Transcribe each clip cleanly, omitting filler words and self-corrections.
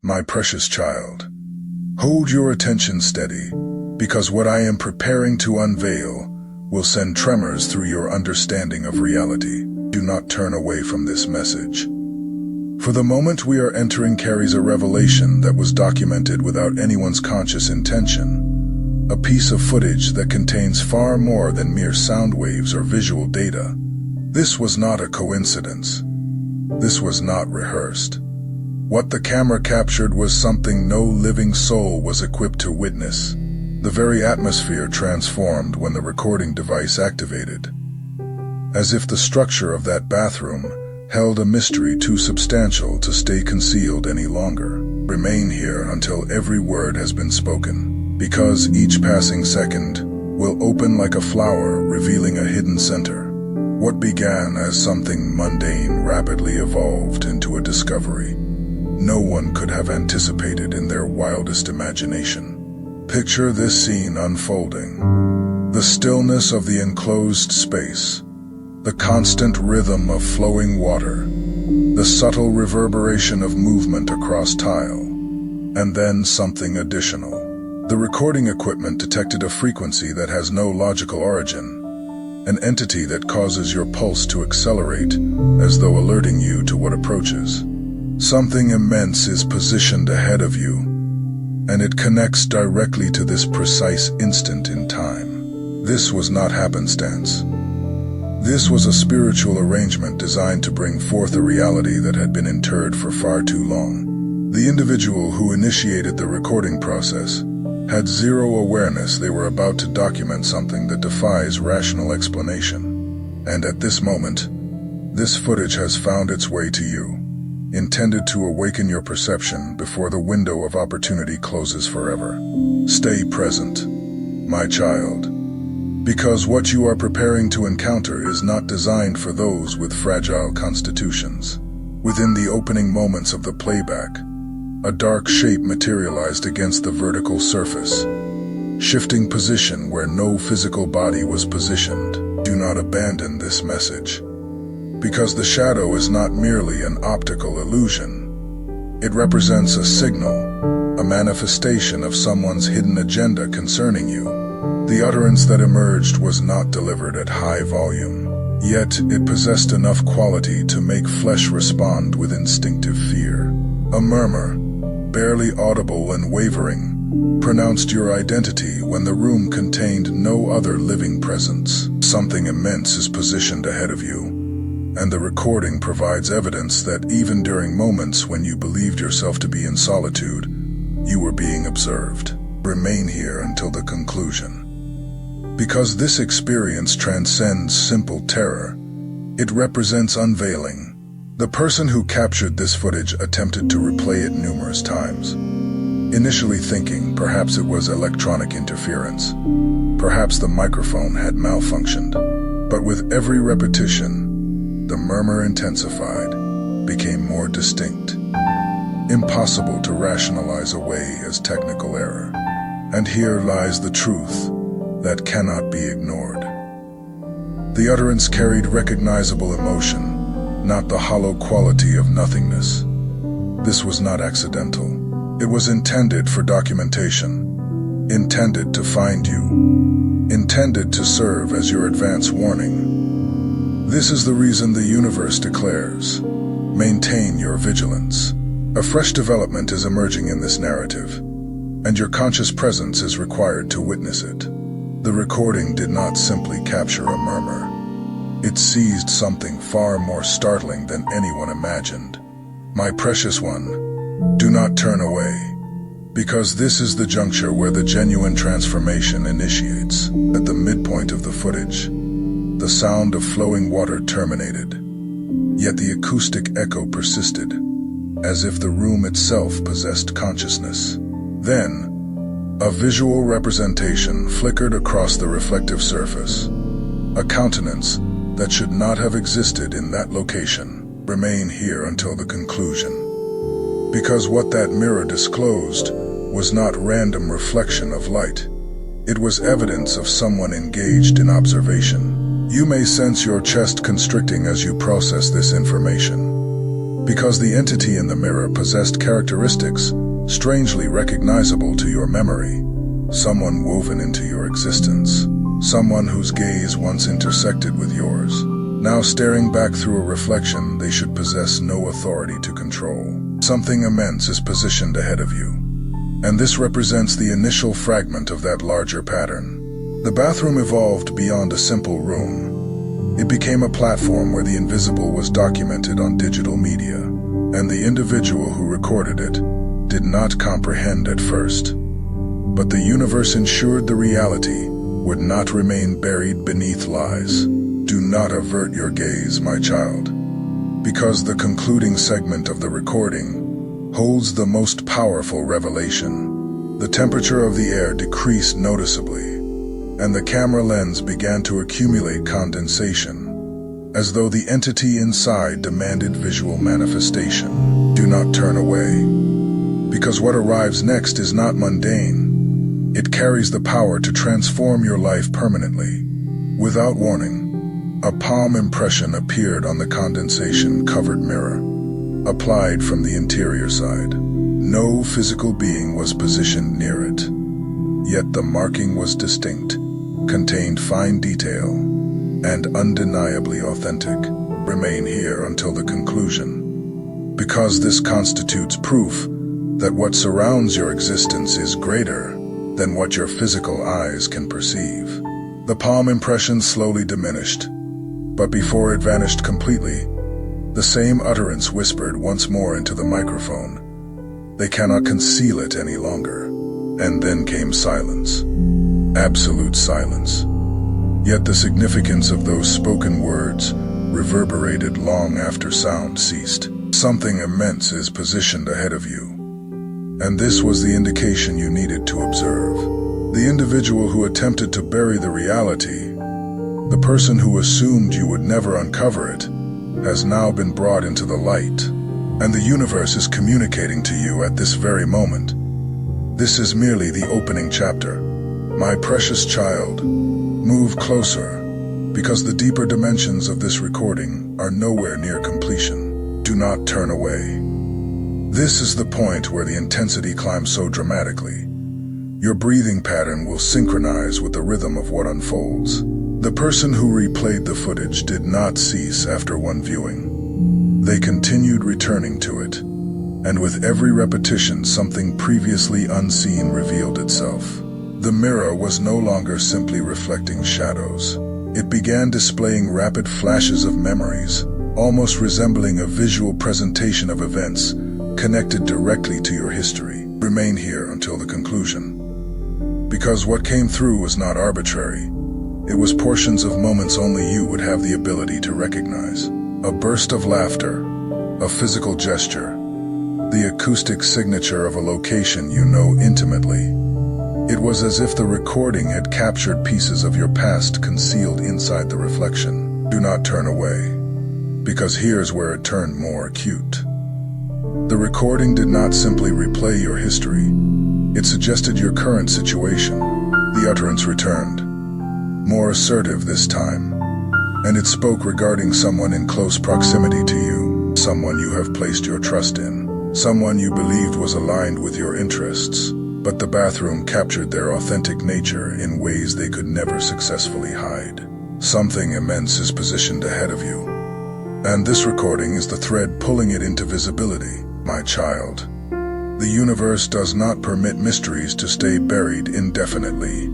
My precious child, hold your attention steady, because what I am preparing to unveil will send tremors through your understanding of reality. Do not turn away from this message. For the moment we are entering carries a revelation that was documented without anyone's conscious intention, a piece of footage that contains far more than mere sound waves or visual data. This was not a coincidence. This was not rehearsed. What the camera captured was something no living soul was equipped to witness. The very atmosphere transformed when the recording device activated, as if the structure of that bathroom held a mystery too substantial to stay concealed any longer. Remain here until every word has been spoken, because each passing second will open like a flower, revealing a hidden center. What began as something mundane rapidly evolved into a discovery no one could have anticipated in their wildest imagination. Picture this scene unfolding. The stillness of the enclosed space, the constant rhythm of flowing water, the subtle reverberation of movement across tile, and then something additional. The recording equipment detected a frequency that has no logical origin, an entity that causes your pulse to accelerate as though alerting you to what approaches. Something immense is positioned ahead of you, and it connects directly to this precise instant in time. This was not happenstance. This was a spiritual arrangement designed to bring forth a reality that had been interred for far too long. The individual who initiated the recording process had zero awareness they were about to document something that defies rational explanation. And at this moment, this footage has found its way to you, intended to awaken your perception before the window of opportunity closes forever. Stay present, my child, because what you are preparing to encounter is not designed for those with fragile constitutions. Within the opening moments of the playback, a dark shape materialized against the vertical surface, shifting position where no physical body was positioned. Do not abandon this message, because the shadow is not merely an optical illusion. It represents a signal, a manifestation of someone's hidden agenda concerning you. The utterance that emerged was not delivered at high volume, yet it possessed enough quality to make flesh respond with instinctive fear. A murmur, barely audible and wavering, pronounced your identity when the room contained no other living presence. Something immense is positioned ahead of you, and the recording provides evidence that even during moments when you believed yourself to be in solitude, you were being observed. Remain here until the conclusion, because this experience transcends simple terror. It represents unveiling. The person who captured this footage attempted to replay it numerous times, initially thinking perhaps it was electronic interference. Perhaps the microphone had malfunctioned. But with every repetition, the murmur intensified, became more distinct, impossible to rationalize away as technical error. And here lies the truth that cannot be ignored. The utterance carried recognizable emotion, not the hollow quality of nothingness. This was not accidental. It was intended for documentation, intended to find you, intended to serve as your advance warning. This is the reason the universe declares, maintain your vigilance. A fresh development is emerging in this narrative, and your conscious presence is required to witness it. The recording did not simply capture a murmur. It seized something far more startling than anyone imagined. My precious one, do not turn away, because this is the juncture where the genuine transformation initiates. At the midpoint of the footage, the sound of flowing water terminated, yet the acoustic echo persisted, as if the room itself possessed consciousness. Then, a visual representation flickered across the reflective surface, a countenance that should not have existed in that location. Remain here until the conclusion, because what that mirror disclosed was not random reflection of light. It was evidence of someone engaged in observation. You may sense your chest constricting as you process this information. because the entity in the mirror possessed characteristics strangely recognizable to your memory. Someone woven into your existence. Someone whose gaze once intersected with yours. Now staring back through a reflection they should possess no authority to control. Something immense is positioned ahead of you. And this represents the initial fragment of that larger pattern. The bathroom evolved beyond a simple room. It became a platform where the invisible was documented on digital media, and the individual who recorded it did not comprehend at first. But the universe ensured the reality would not remain buried beneath lies. Do not avert your gaze, my child, because the concluding segment of the recording holds the most powerful revelation. The temperature of the air decreased noticeably, and the camera lens began to accumulate condensation, as though the entity inside demanded visual manifestation. Do not turn away, because what arrives next is not mundane. It carries the power to transform your life permanently. Without warning, a palm impression appeared on the condensation-covered mirror, applied from the interior side. No physical being was positioned near it, yet the marking was distinct, contained fine detail, and undeniably authentic. Remain here until the conclusion, because this constitutes proof that what surrounds your existence is greater than what your physical eyes can perceive. The palm impression slowly diminished, but before it vanished completely, the same utterance whispered once more into the microphone. They cannot conceal it any longer. And then came silence. Absolute silence. Yet the significance of those spoken words reverberated long after sound ceased. Something immense is positioned ahead of you. And this was the indication you needed to observe. The individual who attempted to bury the reality, the person who assumed you would never uncover it, has now been brought into the light, and the universe is communicating to you at this very moment. This is merely the opening chapter. My precious child, move closer, because the deeper dimensions of this recording are nowhere near completion. Do not turn away. This is the point where the intensity climbs so dramatically. Your breathing pattern will synchronize with the rhythm of what unfolds. The person who replayed the footage did not cease after one viewing. They continued returning to it, and with every repetition something previously unseen revealed itself. The mirror was no longer simply reflecting shadows. It began displaying rapid flashes of memories, almost resembling a visual presentation of events connected directly to your history. Remain here until the conclusion, because what came through was not arbitrary. It was portions of moments only you would have the ability to recognize. A burst of laughter, a physical gesture, the acoustic signature of a location you know intimately. It was as if the recording had captured pieces of your past concealed inside the reflection. Do not turn away, because here's where it turned more acute. The recording did not simply replay your history. It suggested your current situation. The utterance returned, more assertive this time, and it spoke regarding someone in close proximity to you, someone you have placed your trust in, someone you believed was aligned with your interests, but the bathroom captured their authentic nature in ways they could never successfully hide. Something immense is positioned ahead of you, and this recording is the thread pulling it into visibility, my child. The universe does not permit mysteries to stay buried indefinitely.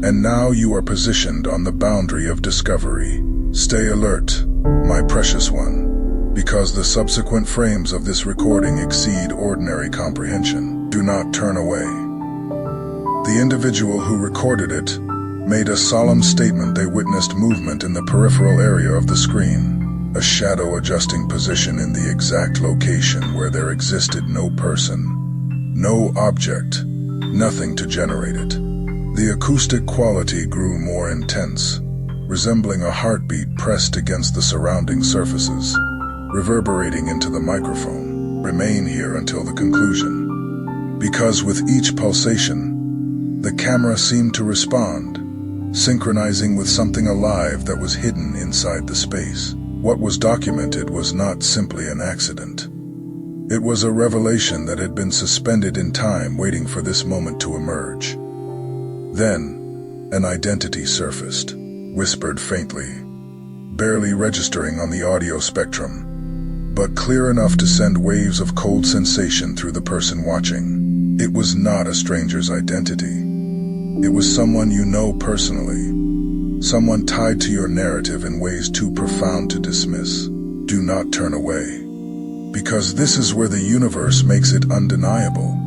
And now you are positioned on the boundary of discovery. Stay alert, my precious one, because the subsequent frames of this recording exceed ordinary comprehension. Do not turn away. The individual who recorded it made a solemn statement they witnessed movement in the peripheral area of the screen, a shadow adjusting position in the exact location where there existed no person, no object, nothing to generate it. The acoustic quality grew more intense, resembling a heartbeat pressed against the surrounding surfaces, reverberating into the microphone. Remain here until the conclusion, because with each pulsation, the camera seemed to respond, synchronizing with something alive that was hidden inside the space. What was documented was not simply an accident. It was a revelation that had been suspended in time, waiting for this moment to emerge. Then, an identity surfaced, whispered faintly, barely registering on the audio spectrum, but clear enough to send waves of cold sensation through the person watching. It was not a stranger's identity. It was someone you know personally, someone tied to your narrative in ways too profound to dismiss. Do not turn away, because this is where the universe makes it undeniable.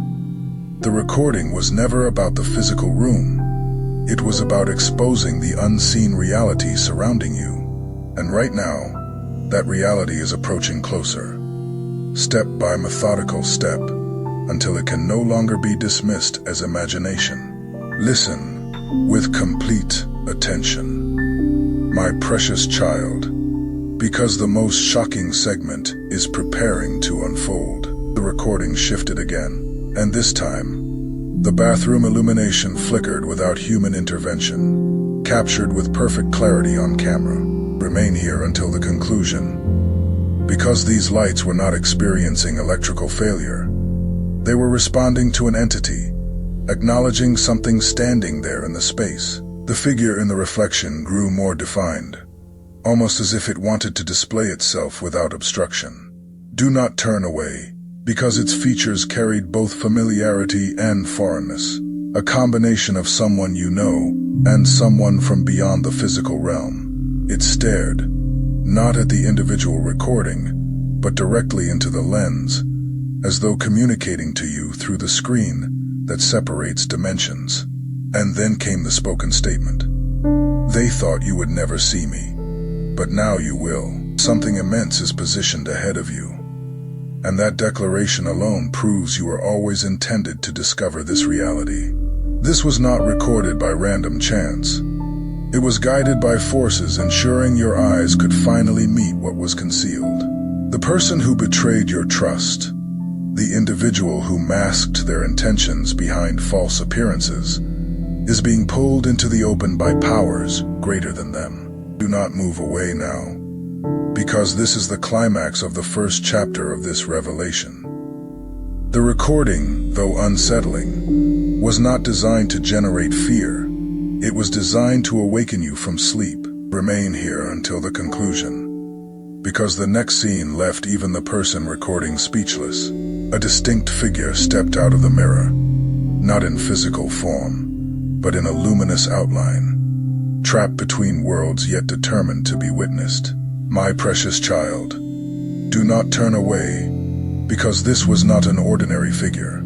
The recording was never about the physical room. It was about exposing the unseen reality surrounding you. And right now, that reality is approaching closer, step by methodical step, until it can no longer be dismissed as imagination. Listen with complete attention, my precious child, because the most shocking segment is preparing to unfold. The recording shifted again, and this time, the bathroom illumination flickered without human intervention, captured with perfect clarity on camera. Remain here until the conclusion. Because these lights were not experiencing electrical failure, they were responding to an entity, acknowledging something standing there in the space. The figure in the reflection grew more defined, almost as if it wanted to display itself without obstruction. Do not turn away, because its features carried both familiarity and foreignness, a combination of someone you know and someone from beyond the physical realm. It stared, not at the individual recording, but directly into the lens, as though communicating to you through the screen that separates dimensions. And then came the spoken statement. They thought you would never see me, but now you will. Something immense is positioned ahead of you. And that declaration alone proves you were always intended to discover this reality. This was not recorded by random chance. It was guided by forces ensuring your eyes could finally meet what was concealed. The person who betrayed your trust, the individual who masked their intentions behind false appearances, is being pulled into the open by powers greater than them. Do not move away now, because this is the climax of the first chapter of this revelation. The recording, though unsettling, was not designed to generate fear. It was designed to awaken you from sleep. Remain here until the conclusion, because the next scene left even the person recording speechless. A distinct figure stepped out of the mirror, not in physical form, but in a luminous outline, trapped between worlds yet determined to be witnessed. My precious child, do not turn away, because this was not an ordinary figure.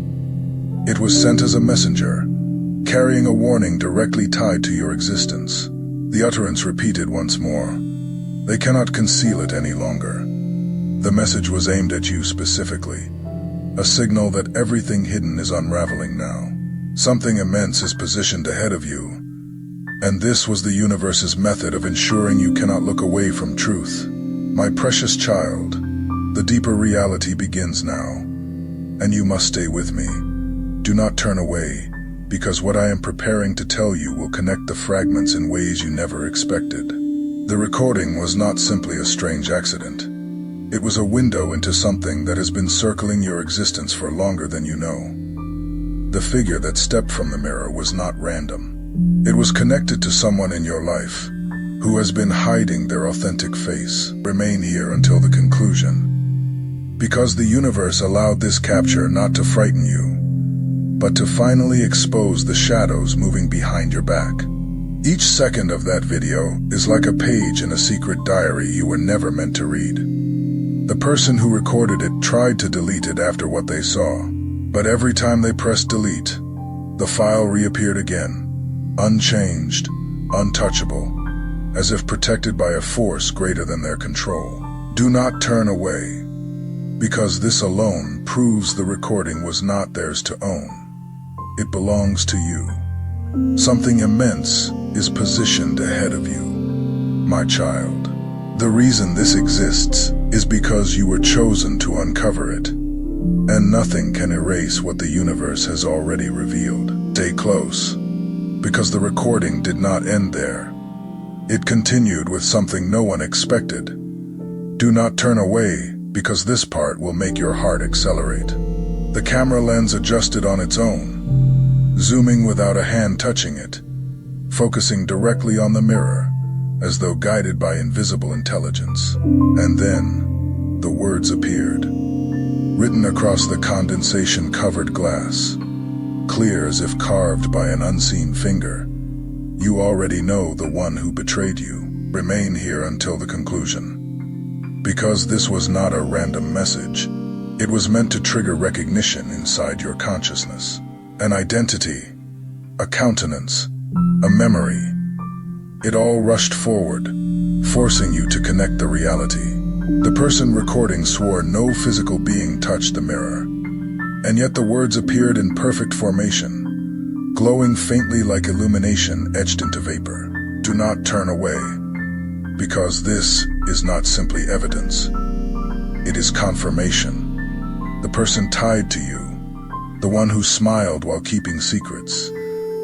It was sent as a messenger, carrying a warning directly tied to your existence. The utterance repeated once more. They cannot conceal it any longer. The message was aimed at you specifically, a signal that everything hidden is unraveling now. Something immense is positioned ahead of you, and this was the universe's method of ensuring you cannot look away from truth. My precious child, the deeper reality begins now, and you must stay with me. Do not turn away, because what I am preparing to tell you will connect the fragments in ways you never expected. The recording was not simply a strange accident. It was a window into something that has been circling your existence for longer than you know. The figure that stepped from the mirror was not random. It was connected to someone in your life who has been hiding their authentic face. Remain here until the conclusion, because the universe allowed this capture not to frighten you, but to finally expose the shadows moving behind your back. Each second of that video is like a page in a secret diary you were never meant to read. The person who recorded it tried to delete it after what they saw, but every time they pressed delete, the file reappeared again, unchanged, untouchable, as if protected by a force greater than their control. Do not turn away, because this alone proves the recording was not theirs to own. It belongs to you. Something immense is positioned ahead of you, my child. The reason this exists is because you were chosen to uncover it. And nothing can erase what the universe has already revealed. Stay close, because the recording did not end there. It continued with something no one expected, Do not turn away, because this part will make your heart accelerate. The camera lens adjusted on its own, zooming without a hand touching it, focusing directly on the mirror, as though guided by invisible intelligence. And then, the words appeared, written across the condensation-covered glass, clear as if carved by an unseen finger. You already know the one who betrayed you. Remain here until the conclusion. Because this was not a random message, it was meant to trigger recognition inside your consciousness. An identity, a countenance, a memory. It all rushed forward, forcing you to connect the reality. The person recording swore no physical being touched the mirror, and yet the words appeared in perfect formation, glowing faintly like illumination etched into vapor. Do not turn away, because this is not simply evidence. It is confirmation. The person tied to you, the one who smiled while keeping secrets,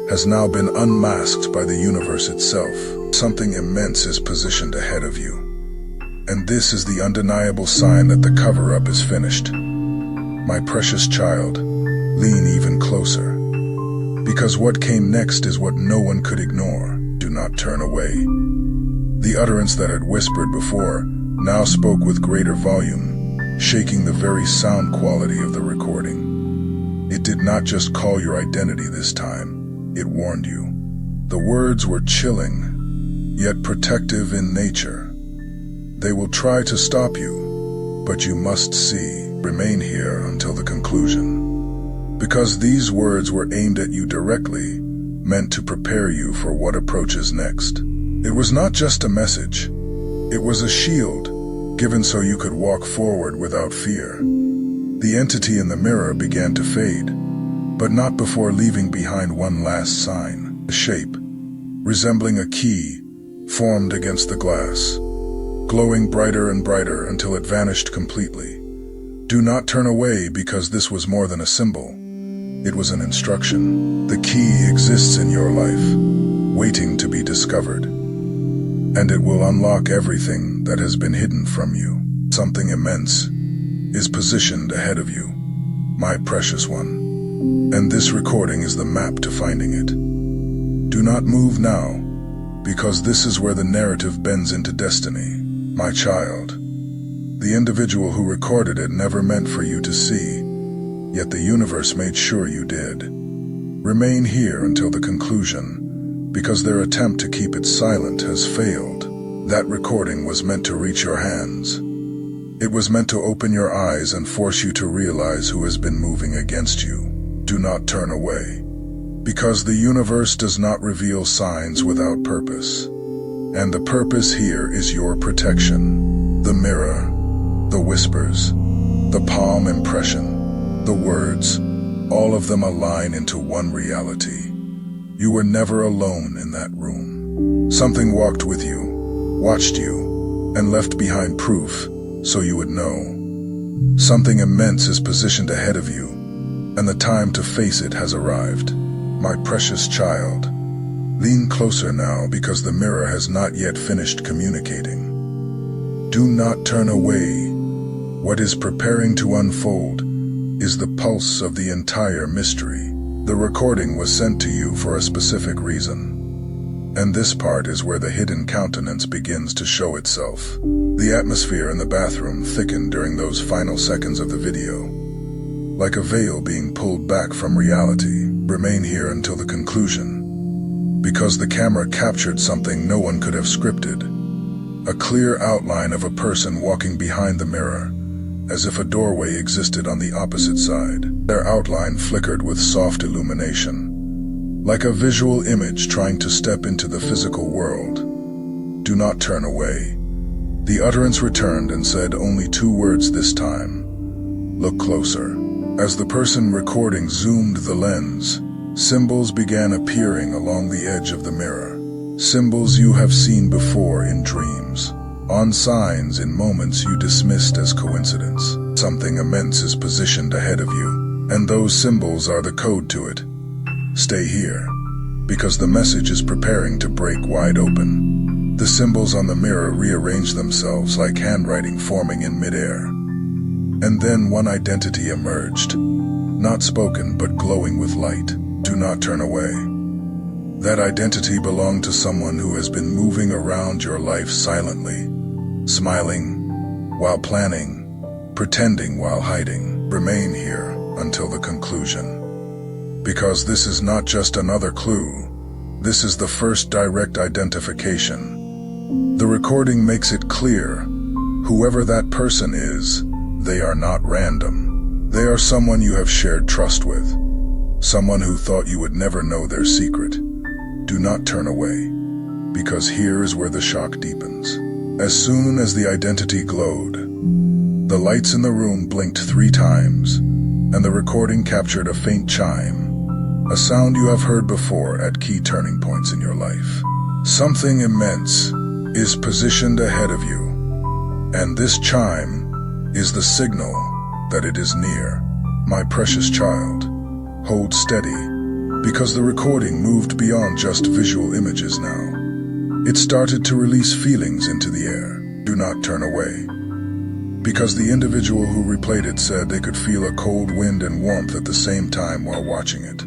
has now been unmasked by the universe itself. Something immense is positioned ahead of you. And this is the undeniable sign that the cover-up is finished. My precious child, lean even closer. Because what came next is what no one could ignore. Do not turn away. The utterance that had whispered before now spoke with greater volume, shaking the very sound quality of the recording. It did not just call your identity this time, it warned you. The words were chilling, yet protective in nature. They will try to stop you, but you must see. Remain here until the conclusion. Because these words were aimed at you directly, meant to prepare you for what approaches next. It was not just a message. It was a shield, given so you could walk forward without fear. The entity in the mirror began to fade, but not before leaving behind one last sign. A shape, resembling a key, formed against the glass, glowing brighter and brighter until it vanished completely. Do not turn away, because this was more than a symbol. It was an instruction. The key exists in your life, waiting to be discovered. And it will unlock everything that has been hidden from you. Something immense is positioned ahead of you, my precious one. And this recording is the map to finding it. Do not move now, because this is where the narrative bends into destiny. My child, the individual who recorded it never meant for you to see, yet the universe made sure you did. Remain here until the conclusion, because their attempt to keep it silent has failed. That recording was meant to reach your hands. It was meant to open your eyes and force you to realize who has been moving against you. Do not turn away, because the universe does not reveal signs without purpose. And the purpose here is your protection. The mirror, the whispers, the palm impression, the words, all of them align into one reality. You were never alone in that room. Something walked with you, watched you, and left behind proof so you would know. Something immense is positioned ahead of you, and the time to face it has arrived. My precious child, lean closer now, because the mirror has not yet finished communicating. Do not turn away. What is preparing to unfold is the pulse of the entire mystery. The recording was sent to you for a specific reason. And this part is where the hidden countenance begins to show itself. The atmosphere in the bathroom thickened during those final seconds of the video, like a veil being pulled back from reality. Remain here until the conclusion, because the camera captured something no one could have scripted. A clear outline of a person walking behind the mirror, as if a doorway existed on the opposite side. Their outline flickered with soft illumination, like a visual image trying to step into the physical world. Do not turn away. The utterance returned and said only 2 words this time. Look closer. As the person recording zoomed the lens, symbols began appearing along the edge of the mirror. Symbols you have seen before in dreams, on signs in moments you dismissed as coincidence. Something immense is positioned ahead of you, and those symbols are the code to it. Stay here, because the message is preparing to break wide open. The symbols on the mirror rearranged themselves like handwriting forming in midair. And then one identity emerged, not spoken but glowing with light. Do not turn away. That identity belonged to someone who has been moving around your life silently, smiling while planning, pretending while hiding. Remain here until the conclusion. Because this is not just another clue, this is the first direct identification. The recording makes it clear, whoever that person is, they are not random. They are someone you have shared trust with, someone who thought you would never know their secret. Do not turn away, because here is where the shock deepens. As soon as the identity glowed, the lights in the room blinked 3 times, and the recording captured a faint chime, a sound you have heard before at key turning points in your life. Something immense is positioned ahead of you, and this chime is the signal that it is near. My precious child, hold steady, because the recording moved beyond just visual images now. It started to release feelings into the air. Do not turn away, because the individual who replayed it said they could feel a cold wind and warmth at the same time while watching it.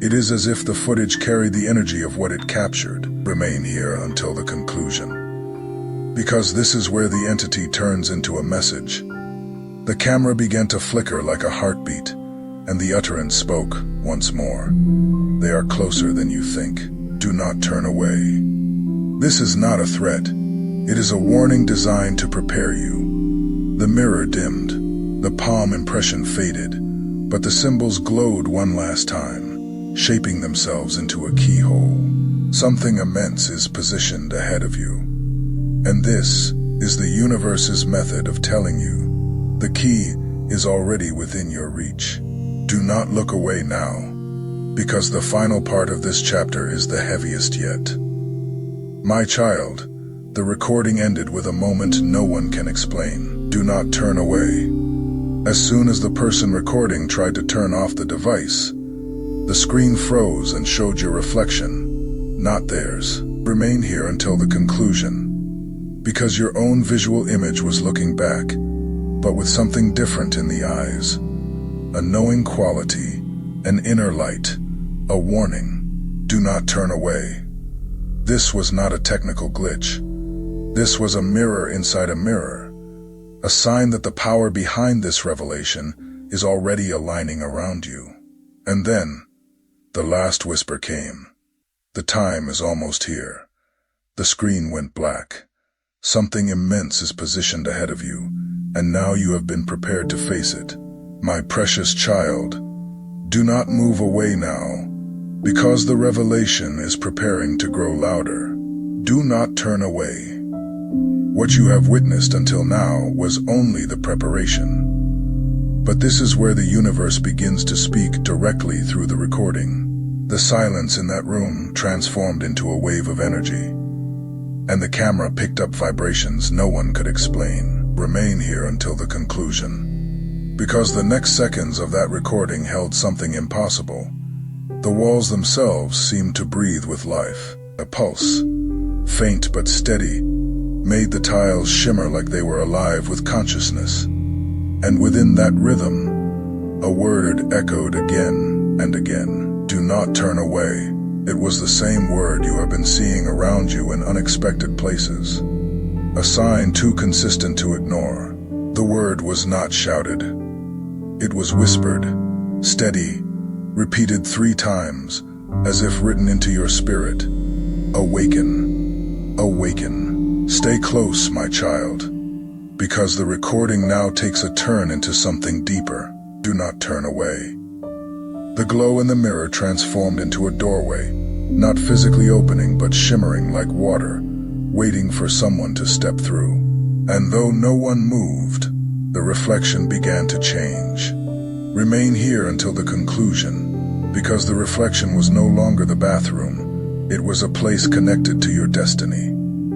It is as if the footage carried the energy of what it captured. Remain here until the conclusion, because this is where the entity turns into a message. The camera began to flicker like a heartbeat, and the utterance spoke once more. They are closer than you think. Do not turn away. This is not a threat. It is a warning designed to prepare you. The mirror dimmed, the palm impression faded, but the symbols glowed one last time, shaping themselves into a keyhole. Something immense is positioned ahead of you. And this is the universe's method of telling you the key is already within your reach. Do not look away now, because the final part of this chapter is the heaviest yet. My child, the recording ended with a moment no one can explain. Do not turn away. As soon as the person recording tried to turn off the device, the screen froze and showed your reflection, not theirs. Remain here until the conclusion, because your own visual image was looking back, but with something different in the eyes. A knowing quality, an inner light, a warning. Do not turn away. This was not a technical glitch. This was a mirror inside a mirror, a sign that the power behind this revelation is already aligning around you. And then, the last whisper came. The time is almost here. The screen went black. Something immense is positioned ahead of you, and now you have been prepared to face it. My precious child, do not move away now, because the revelation is preparing to grow louder. Do not turn away. What you have witnessed until now was only the preparation. But this is where the universe begins to speak directly through the recording. The silence in that room transformed into a wave of energy, and the camera picked up vibrations no one could explain. Remain here until the conclusion, because the next seconds of that recording held something impossible. The walls themselves seemed to breathe with life. A pulse, faint but steady, made the tiles shimmer like they were alive with consciousness. And within that rhythm, a word echoed again and again. Do not turn away. It was the same word you have been seeing around you in unexpected places. A sign too consistent to ignore. The word was not shouted. It was whispered, steady, repeated 3 times, as if written into your spirit. Awaken. Awaken. Stay close, my child, because the recording now takes a turn into something deeper. Do not turn away. The glow in the mirror transformed into a doorway, not physically opening but shimmering like water, waiting for someone to step through. And though no one moved, the reflection began to change. Remain here until the conclusion, because the reflection was no longer the bathroom. It was a place connected to your destiny.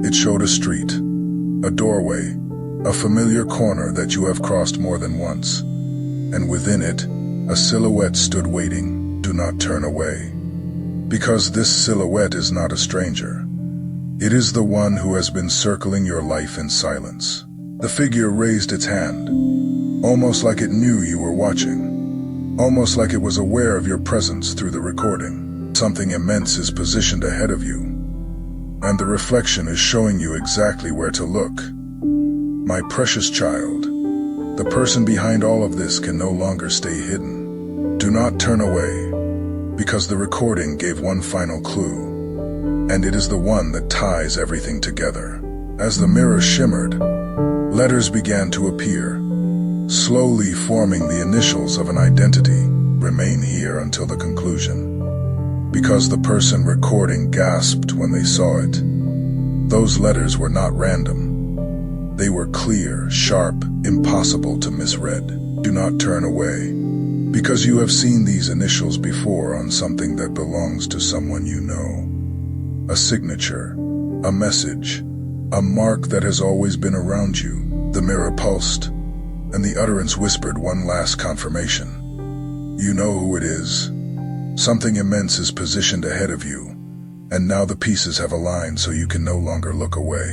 It showed a street, a doorway, a familiar corner that you have crossed more than once. And within it, a silhouette stood waiting. Do not turn away, because this silhouette is not a stranger. It is the one who has been circling your life in silence. The figure raised its hand, almost like it knew you were watching, almost like it was aware of your presence through the recording. Something immense is positioned ahead of you, and the reflection is showing you exactly where to look. My precious child, the person behind all of this can no longer stay hidden. Do not turn away, because the recording gave one final clue, and it is the one that ties everything together. As the mirror shimmered, letters began to appear, slowly forming the initials of an identity. Remain here until the conclusion. Because the person recording gasped when they saw it. Those letters were not random. They were clear, sharp, impossible to misread. Do not turn away, because you have seen these initials before on something that belongs to someone you know. A signature, a message, a mark that has always been around you. The mirror pulsed, and the utterance whispered one last confirmation. You know who it is. Something immense is positioned ahead of you, and now the pieces have aligned so you can no longer look away.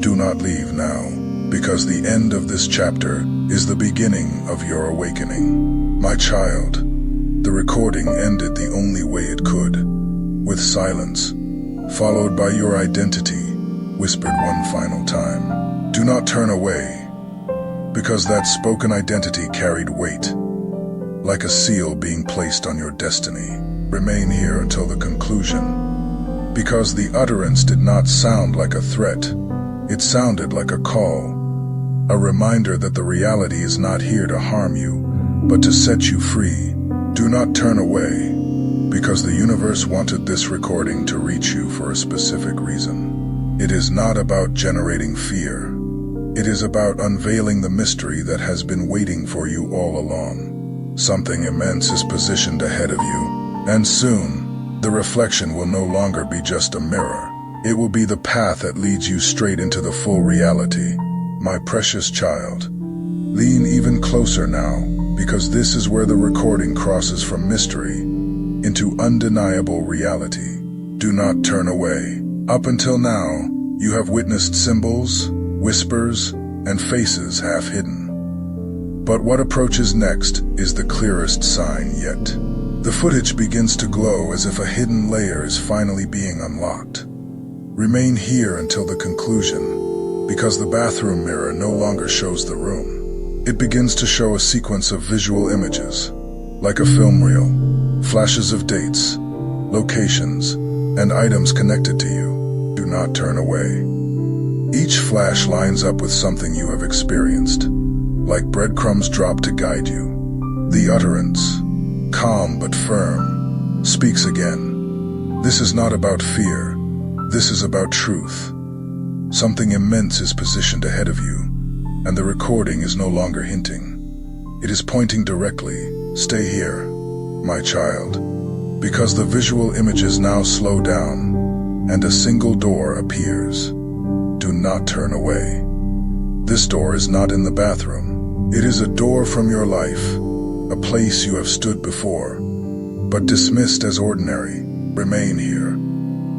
Do not leave now, because the end of this chapter is the beginning of your awakening. My child, the recording ended the only way it could, with silence, followed by your identity, whispered one final time. Do not turn away, because that spoken identity carried weight, like a seal being placed on your destiny. Remain here until the conclusion, because the utterance did not sound like a threat. It sounded like a call, a reminder that the reality is not here to harm you, but to set you free. Do not turn away, because the universe wanted this recording to reach you for a specific reason. It is not about generating fear. It is about unveiling the mystery that has been waiting for you all along. Something immense is positioned ahead of you, and soon, the reflection will no longer be just a mirror. It will be the path that leads you straight into the full reality. My precious child, lean even closer now, because this is where the recording crosses from mystery into undeniable reality. Do not turn away. Up until now, you have witnessed symbols, whispers, and faces half hidden. But what approaches next is the clearest sign yet. The footage begins to glow as if a hidden layer is finally being unlocked. Remain here until the conclusion, because the bathroom mirror no longer shows the room. It begins to show a sequence of visual images, like a film reel, flashes of dates, locations, and items connected to you. Do not turn away. Each flash lines up with something you have experienced, like breadcrumbs dropped to guide you. The utterance, calm but firm, speaks again. This is not about fear. This is about truth. Something immense is positioned ahead of you, and the recording is no longer hinting. It is pointing directly. Stay here, my child, because the visual images now slow down, and a single door appears. Do not turn away. This door is not in the bathroom. It is a door from your life, a place you have stood before, but dismissed as ordinary. Remain here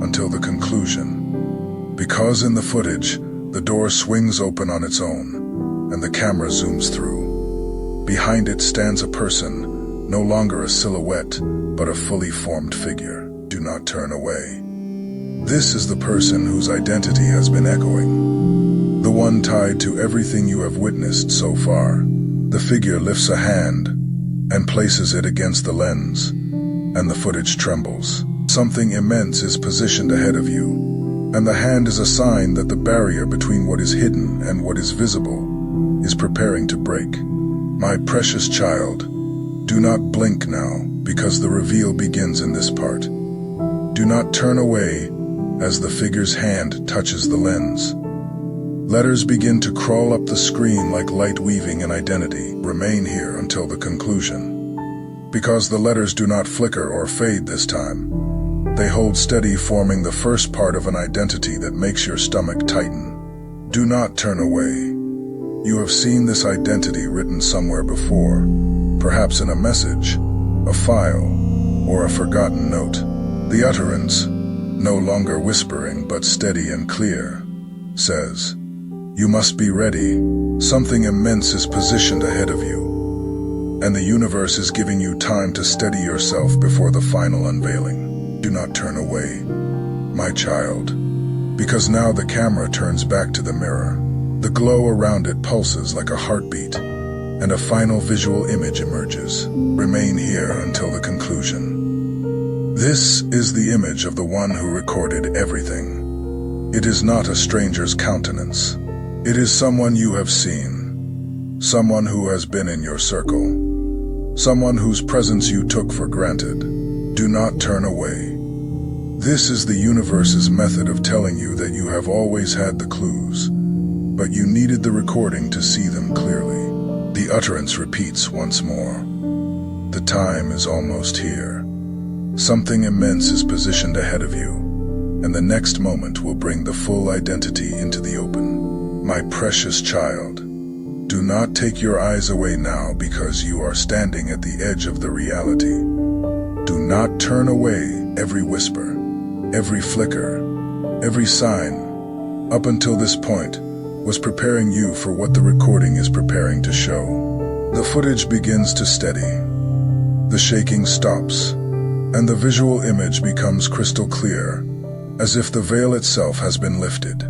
until the conclusion, because in the footage, the door swings open on its own, and the camera zooms through. Behind it stands a person, no longer a silhouette, but a fully formed figure. Do not turn away. This is the person whose identity has been echoing, the one tied to everything you have witnessed so far. The figure lifts a hand and places it against the lens, and the footage trembles. Something immense is positioned ahead of you, and the hand is a sign that the barrier between what is hidden and what is visible is preparing to break. My precious child, do not blink now, because the reveal begins in this part. Do not turn away as the figure's hand touches the lens. Letters begin to crawl up the screen like light weaving an identity. Remain here until the conclusion, because the letters do not flicker or fade this time. They hold steady, forming the first part of an identity that makes your stomach tighten. Do not turn away. You have seen this identity written somewhere before, perhaps in a message, a file, or a forgotten note. The utterance, no longer whispering but steady and clear, says, "You must be ready. Something immense is positioned ahead of you, and the universe is giving you time to steady yourself before the final unveiling. Do not turn away, my child, because now the camera turns back to the mirror. The glow around it pulses like a heartbeat, and a final visual image emerges. Remain here until the conclusion. This is the image of the one who recorded everything. It is not a stranger's countenance. It is someone you have seen, someone who has been in your circle, someone whose presence you took for granted. Do not turn away. This is the universe's method of telling you that you have always had the clues, but you needed the recording to see them clearly. The utterance repeats once more. The time is almost here. Something immense is positioned ahead of you, and the next moment will bring the full identity into the open. My precious child, do not take your eyes away now because you are standing at the edge of the reality. Do not turn away. Every whisper, every flicker, every sign, up until this point, was preparing you for what the recording is preparing to show. The footage begins to steady. The shaking stops, and the visual image becomes crystal clear, as if the veil itself has been lifted.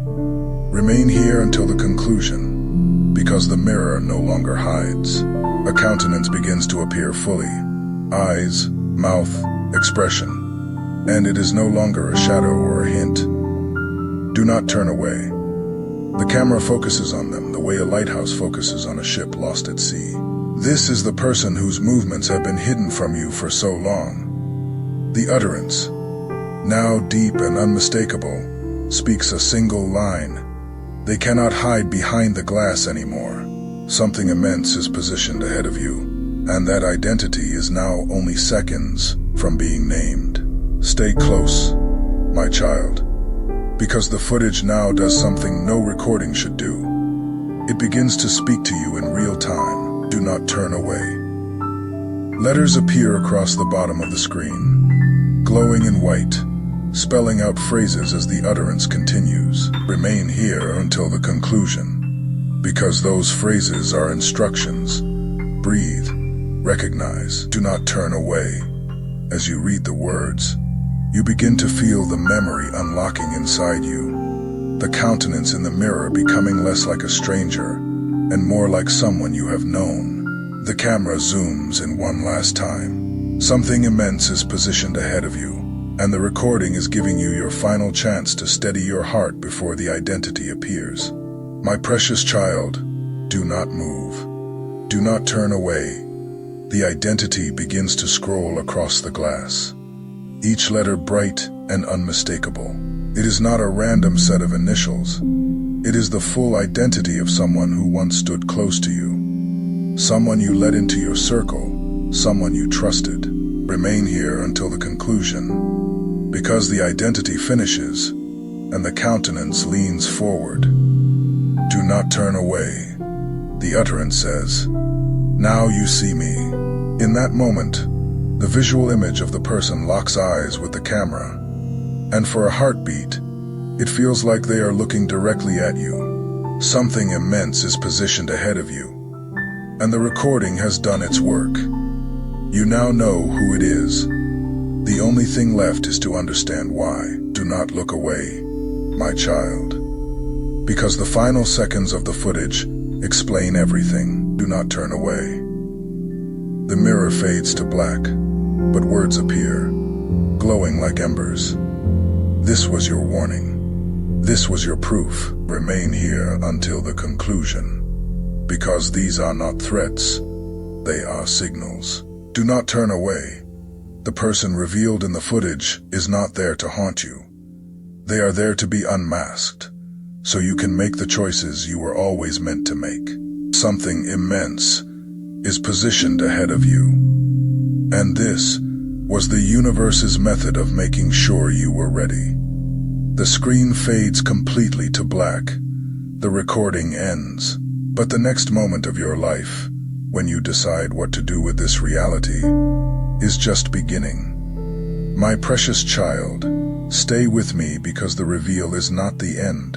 Remain here until the conclusion, because the mirror no longer hides. A countenance begins to appear fully, eyes, mouth, expression, and it is no longer a shadow or a hint. Do not turn away. The camera focuses on them the way a lighthouse focuses on a ship lost at sea. This is the person whose movements have been hidden from you for so long. The utterance, now deep and unmistakable, speaks a single line. They cannot hide behind the glass anymore. Something immense is positioned ahead of you, and that identity is now only seconds from being named. Stay close, my child, because the footage now does something no recording should do. It begins to speak to you in real time. Do not turn away. Letters appear across the bottom of the screen, glowing in white, spelling out phrases as the utterance continues. Remain here until the conclusion, because those phrases are instructions. Breathe, recognize, do not turn away. As you read the words, you begin to feel the memory unlocking inside you, the countenance in the mirror becoming less like a stranger and more like someone you have known. The camera zooms in one last time. Something immense is positioned ahead of you, and the recording is giving you your final chance to steady your heart before the identity appears. My precious child, do not move. Do not turn away. The identity begins to scroll across the glass, each letter bright and unmistakable. It is not a random set of initials. It is the full identity of someone who once stood close to you, someone you let into your circle, someone you trusted. Remain here until the conclusion, because the identity finishes and the countenance leans forward. Do not turn away. The utterance says, "Now you see me." In that moment, the visual image of the person locks eyes with the camera, and for a heartbeat, it feels like they are looking directly at you. Something immense is positioned ahead of you, and the recording has done its work. You now know who it is. The only thing left is to understand why. Do not look away, my child, because the final seconds of the footage explain everything. Do not turn away. The mirror fades to black, but words appear, glowing like embers. This was your warning. This was your proof. Remain here until the conclusion, because these are not threats, they are signals. Do not turn away. The person revealed in the footage is not there to haunt you. They are there to be unmasked, so you can make the choices you were always meant to make. Something immense is positioned ahead of you, and this was the universe's method of making sure you were ready. The screen fades completely to black. The recording ends. But the next moment of your life, when you decide what to do with this reality, is just beginning. My precious child, Stay with me because the reveal is not the end.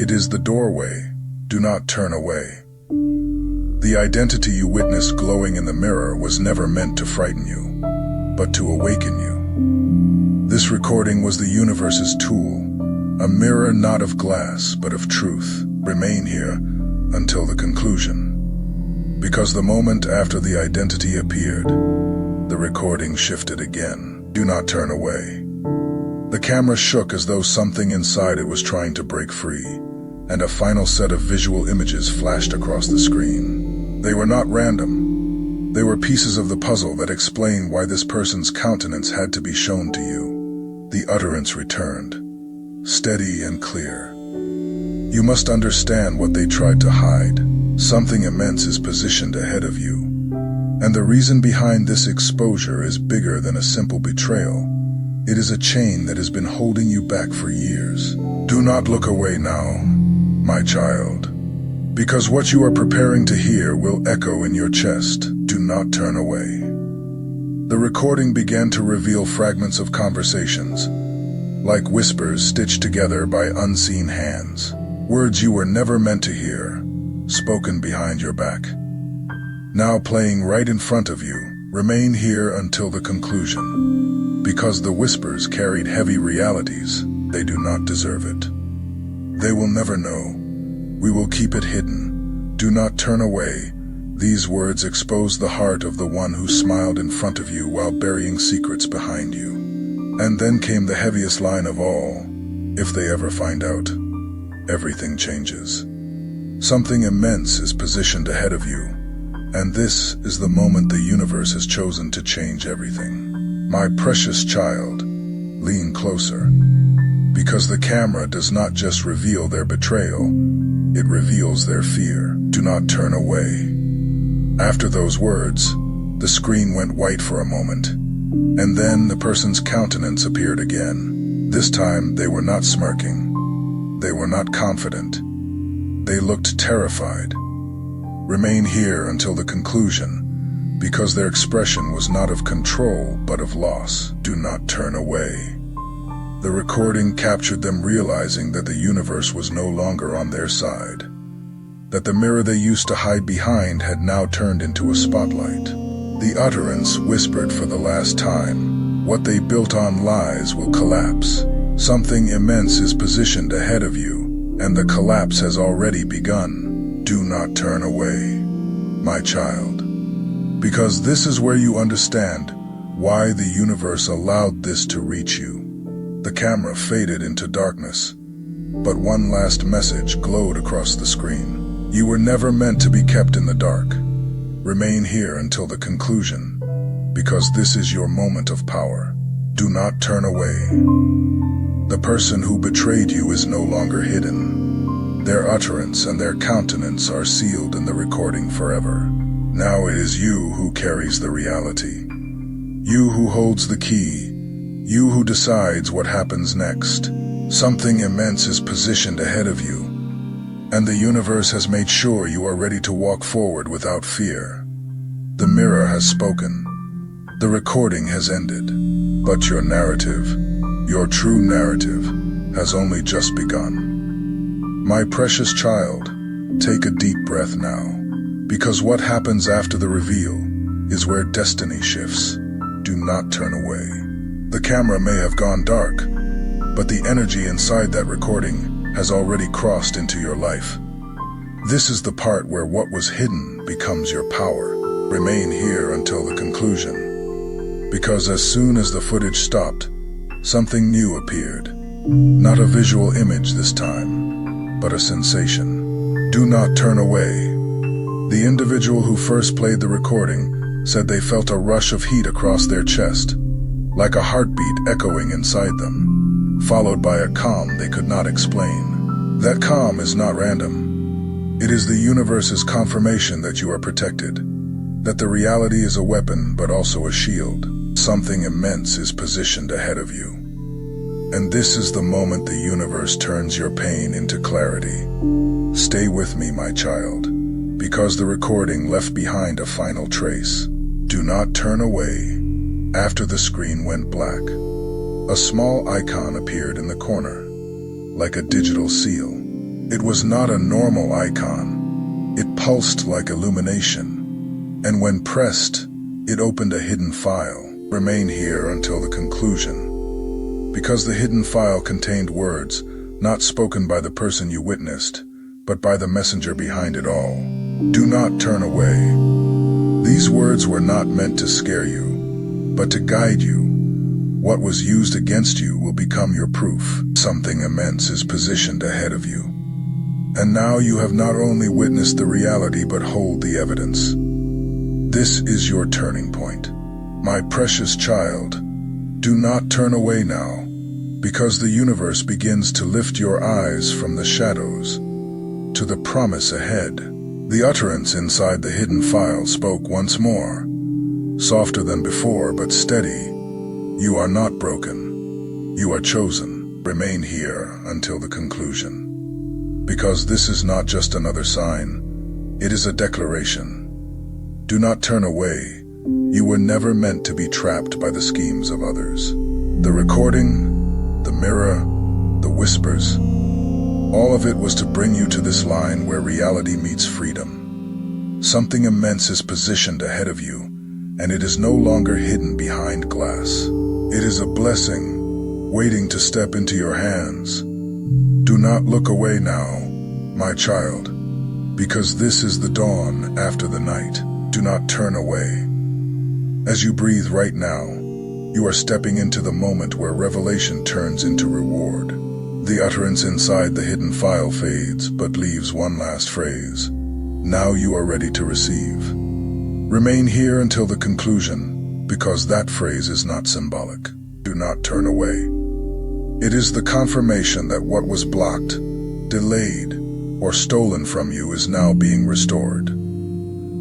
It is the doorway. Do not turn away. The identity you witnessed glowing in the mirror was never meant to frighten you, but to awaken you. This recording was the universe's tool, a mirror not of glass, but of truth. Remain here until the conclusion. Because the moment after the identity appeared, the recording shifted again. Do not turn away. The camera shook as though something inside it was trying to break free, and a final set of visual images flashed across the screen. They were not random. They were pieces of the puzzle that explained why this person's countenance had to be shown to you. The utterance returned, steady and clear. You must understand what they tried to hide. Something immense is positioned ahead of you. And the reason behind this exposure is bigger than a simple betrayal. It is a chain that has been holding you back for years. Do not look away now, my child, because what you are preparing to hear will echo in your chest. Do not turn away. The recording began to reveal fragments of conversations, like whispers stitched together by unseen hands. Words you were never meant to hear, spoken behind your back. Now playing right in front of you, remain here until the conclusion. Because the whispers carried heavy realities, they do not deserve it. They will never know. We will keep it hidden. Do not turn away. These words expose the heart of the one who smiled in front of you while burying secrets behind you. And then came the heaviest line of all. If they ever find out, everything changes. Something immense is positioned ahead of you, and this is the moment the universe has chosen to change everything. My precious child, lean closer, because the camera does not just reveal their betrayal, it reveals their fear. Do not turn away. After those words, the screen went white for a moment, and then the person's countenance appeared again. This time, they were not smirking. They were not confident. They looked terrified. Remain here until the conclusion, because their expression was not of control, but of loss. Do not turn away. The recording captured them realizing that the universe was no longer on their side, that the mirror they used to hide behind had now turned into a spotlight. The utterance whispered for the last time, what they built on lies will collapse. Something immense is positioned ahead of you, and the collapse has already begun. Do not turn away, my child, because this is where you understand why the universe allowed this to reach you. The camera faded into darkness, but one last message glowed across the screen. You were never meant to be kept in the dark. Remain here until the conclusion, because this is your moment of power. Do not turn away. The person who betrayed you is no longer hidden. Their utterance and their countenance are sealed in the recording forever. Now it is you who carries the reality. You who holds the key. You who decides what happens next. Something immense is positioned ahead of you, and the universe has made sure you are ready to walk forward without fear. The mirror has spoken. The recording has ended. But your narrative, your true narrative, has only just begun. My precious child, take a deep breath now, because what happens after the reveal is where destiny shifts. Do not turn away. The camera may have gone dark, but the energy inside that recording has already crossed into your life. This is the part where what was hidden becomes your power. Remain here until the conclusion, because as soon as the footage stopped, something new appeared. Not a visual image this time, but a sensation. Do not turn away. The individual who first played the recording said they felt a rush of heat across their chest, like a heartbeat echoing inside them, followed by a calm they could not explain. That calm is not random. It is the universe's confirmation that you are protected, that the reality is a weapon but also a shield. Something immense is positioned ahead of you. And this is the moment the universe turns your pain into clarity. Stay with me, my child, because the recording left behind a final trace. Do not turn away. After the screen went black, A small icon appeared in the corner, like a digital seal. It was not a normal icon. It pulsed like illumination, and when pressed, it opened a hidden file. Remain here until the conclusion. Because the hidden file contained words not spoken by the person you witnessed, but by the messenger behind it all. Do not turn away. These words were not meant to scare you, but to guide you. What was used against you will become your proof. Something immense is positioned ahead of you. And now you have not only witnessed the reality but hold the evidence. This is your turning point. My precious child, do not turn away now, because the universe begins to lift your eyes from the shadows to the promise ahead. The utterance inside the hidden file spoke once more, softer than before but steady. You are not broken. You are chosen. Remain here until the conclusion. Because this is not just another sign, it is a declaration. Do not turn away. You were never meant to be trapped by the schemes of others. The recording, the mirror, the whispers, all of it was to bring you to this line where reality meets freedom. Something immense is positioned ahead of you, and it is no longer hidden behind glass. It is a blessing, waiting to step into your hands. Do not look away now, my child, because this is the dawn after the night. Do not turn away. As you breathe right now, you are stepping into the moment where revelation turns into reward. The utterance inside the hidden file fades, but leaves one last phrase. Now you are ready to receive. Remain here until the conclusion, because that phrase is not symbolic. Do not turn away. It is the confirmation that what was blocked, delayed, or stolen from you is now being restored.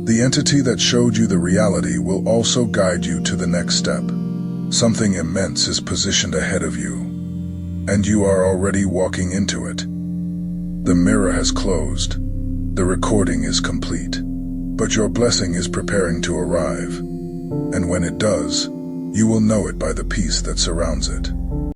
The entity that showed you the reality will also guide you to the next step. Something immense is positioned ahead of you, and you are already walking into it. The mirror has closed. The recording is complete. But your blessing is preparing to arrive. And when it does, you will know it by the peace that surrounds it.